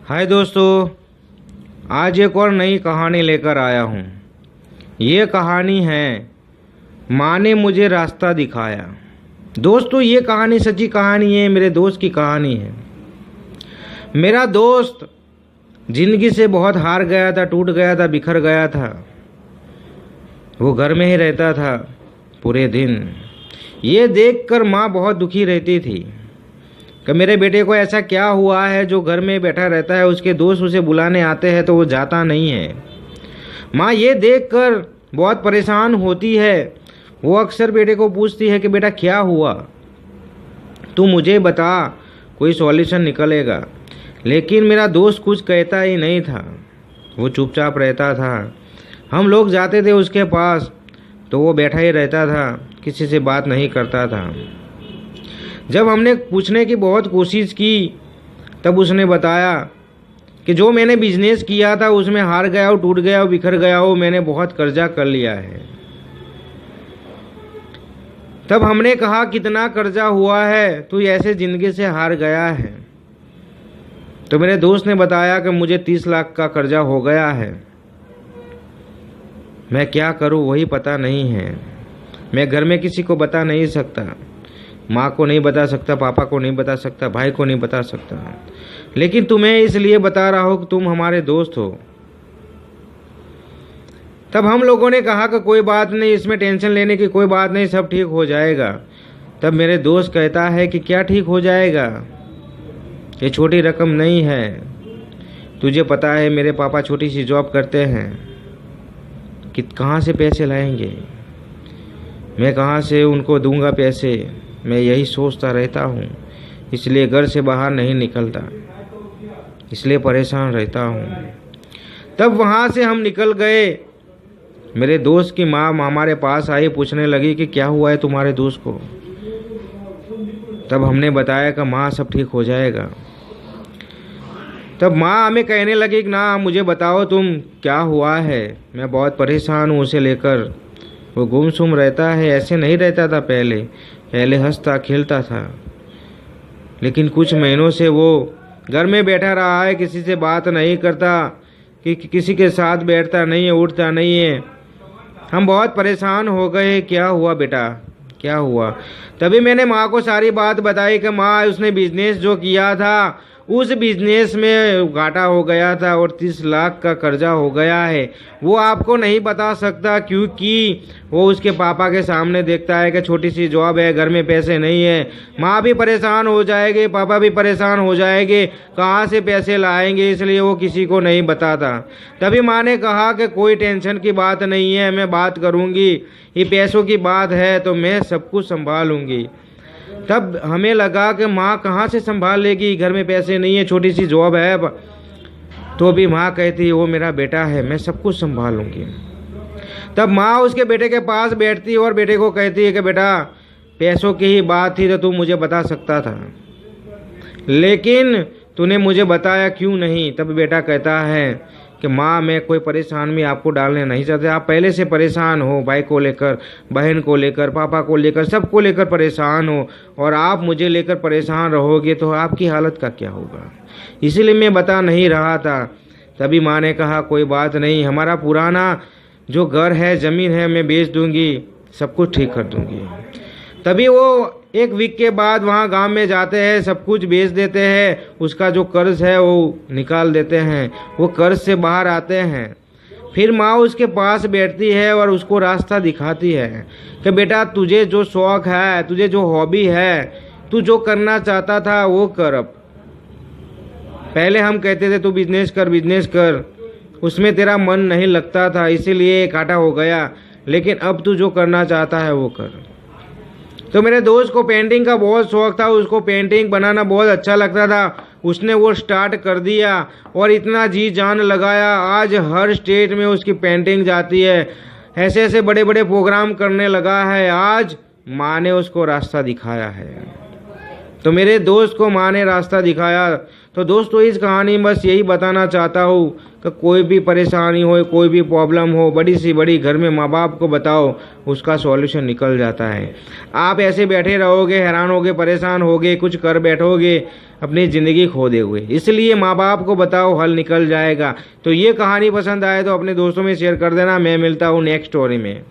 हाय दोस्तों, आज एक और नई कहानी लेकर आया हूँ। ये कहानी है माँ ने मुझे रास्ता दिखाया। दोस्तों, ये कहानी सच्ची कहानी है, मेरे दोस्त की कहानी है। मेरा दोस्त जिंदगी से बहुत हार गया था, टूट गया था, बिखर गया था। वो घर में ही रहता था पूरे दिन। ये देखकर माँ बहुत दुखी रहती थी कि मेरे बेटे को ऐसा क्या हुआ है जो घर में बैठा रहता है। उसके दोस्त उसे बुलाने आते हैं तो वो जाता नहीं है। माँ ये देखकर बहुत परेशान होती है। वो अक्सर बेटे को पूछती है कि बेटा क्या हुआ, तू मुझे बता, कोई सॉल्यूशन निकलेगा। लेकिन मेरा दोस्त कुछ कहता ही नहीं था, वो चुपचाप रहता था। हम लोग जाते थे उसके पास तो वो बैठा ही रहता था, किसी से बात नहीं करता था। जब हमने पूछने की बहुत कोशिश की तब उसने बताया कि जो मैंने बिजनेस किया था उसमें हार गया हो, टूट गया हो, बिखर गया हो, मैंने बहुत कर्जा कर लिया है। तब हमने कहा कितना कर्जा हुआ है, तू ऐसे जिंदगी से हार गया है। तो मेरे दोस्त ने बताया कि मुझे 30 लाख का कर्जा हो गया है। मैं क्या करूं वही पता नहीं है। मैं घर में किसी को बता नहीं सकता, माँ को नहीं बता सकता, पापा को नहीं बता सकता, भाई को नहीं बता सकता। लेकिन तुम्हें इसलिए बता रहा हूँ कि तुम हमारे दोस्त हो। तब हम लोगों ने कहा कि कोई बात नहीं, इसमें टेंशन लेने की कोई बात नहीं, सब ठीक हो जाएगा। तब मेरे दोस्त कहता है कि क्या ठीक हो जाएगा, ये छोटी रकम नहीं है। तुझे पता है मेरे पापा छोटी सी जॉब करते हैं, कि कहाँ से पैसे लाएंगे, मैं कहाँ से उनको दूंगा पैसे। मैं यही सोचता रहता हूँ, इसलिए घर से बाहर नहीं निकलता, इसलिए परेशान रहता हूँ। तब वहाँ से हम निकल गए। मेरे दोस्त की माँ हमारे पास आई, पूछने लगी कि क्या हुआ है तुम्हारे दोस्त को। तब हमने बताया कि माँ सब ठीक हो जाएगा। तब माँ हमें कहने लगी कि ना मुझे बताओ तुम क्या हुआ है, मैं बहुत परेशान हूँ उसे लेकर। वो गुमसुम रहता है, ऐसे नहीं रहता था पहले हंसता खेलता था। लेकिन कुछ महीनों से वो घर में बैठा रहा है, किसी से बात नहीं करता, कि किसी के साथ बैठता नहीं है, उठता नहीं है। हम बहुत परेशान हो गए, क्या हुआ बेटा, क्या हुआ। तभी मैंने माँ को सारी बात बताई कि माँ उसने बिजनेस जो किया था उस बिजनेस में घाटा हो गया था और 30 लाख का कर्जा हो गया है। वो आपको नहीं बता सकता क्योंकि वो उसके पापा के सामने देखता है कि छोटी सी जॉब है, घर में पैसे नहीं है। माँ भी परेशान हो जाएगी, पापा भी परेशान हो जाएंगे, कहाँ से पैसे लाएंगे, इसलिए वो किसी को नहीं बताता। तभी माँ ने कहा कि कोई टेंशन की बात नहीं है, मैं बात करूँगी, ये पैसों की बात है तो मैं सब कुछ संभालूंगी। तब हमें लगा कि माँ कहाँ से संभाल लेगी, घर में पैसे नहीं है, छोटी सी जॉब है। तो भी माँ कहती है वो मेरा बेटा है, मैं सब कुछ संभालूंगी। तब माँ उसके बेटे के पास बैठती है और बेटे को कहती है कि बेटा पैसों की ही बात थी तो तू मुझे बता सकता था, लेकिन तूने मुझे बताया क्यों नहीं। तब बेटा कहता है कि माँ मैं कोई परेशान में आपको डालने नहीं चाहते, आप पहले से परेशान हो, भाई को लेकर, बहन को लेकर, पापा को लेकर, सबको लेकर परेशान हो, और आप मुझे लेकर परेशान रहोगे तो आपकी हालत का क्या होगा, इसीलिए मैं बता नहीं रहा था। तभी माँ ने कहा कोई बात नहीं, हमारा पुराना जो घर है, ज़मीन है, मैं बेच दूंगी, सब कुछ ठीक कर दूंगी। तभी वो 1 वीक के बाद वहाँ गांव में जाते हैं, सब कुछ बेच देते हैं, उसका जो कर्ज है वो निकाल देते हैं, वो कर्ज से बाहर आते हैं। फिर माँ उसके पास बैठती है और उसको रास्ता दिखाती है कि बेटा तुझे जो शौक़ है, तुझे जो हॉबी है, तू जो करना चाहता था वो कर। अब पहले हम कहते थे तू बिजनेस कर, उसमें तेरा मन नहीं लगता था, इसीलिए घाटा हो गया, लेकिन अब तू जो करना चाहता है वो कर। तो मेरे दोस्त को पेंटिंग का बहुत शौक़ था, उसको पेंटिंग बनाना बहुत अच्छा लगता था। उसने वो स्टार्ट कर दिया और इतना जी जान लगाया, आज हर स्टेट में उसकी पेंटिंग जाती है, ऐसे ऐसे बड़े बड़े प्रोग्राम करने लगा है। आज माँ ने उसको रास्ता दिखाया है। तो मेरे दोस्त को माँ ने रास्ता दिखाया। तो दोस्तों इस कहानी में बस यही बताना चाहता हूँ कि कोई भी परेशानी हो, कोई भी प्रॉब्लम हो, बड़ी सी बड़ी, घर में माँ बाप को बताओ, उसका सॉल्यूशन निकल जाता है। आप ऐसे बैठे रहोगे, हैरान होगे, परेशान होगे, कुछ कर बैठोगे, अपनी ज़िंदगी खो दोगे। इसलिए माँ बाप को बताओ, हल निकल जाएगा। तो ये कहानी पसंद आए तो अपने दोस्तों में शेयर कर देना। मैं मिलता हूँ नेक्स्ट स्टोरी में।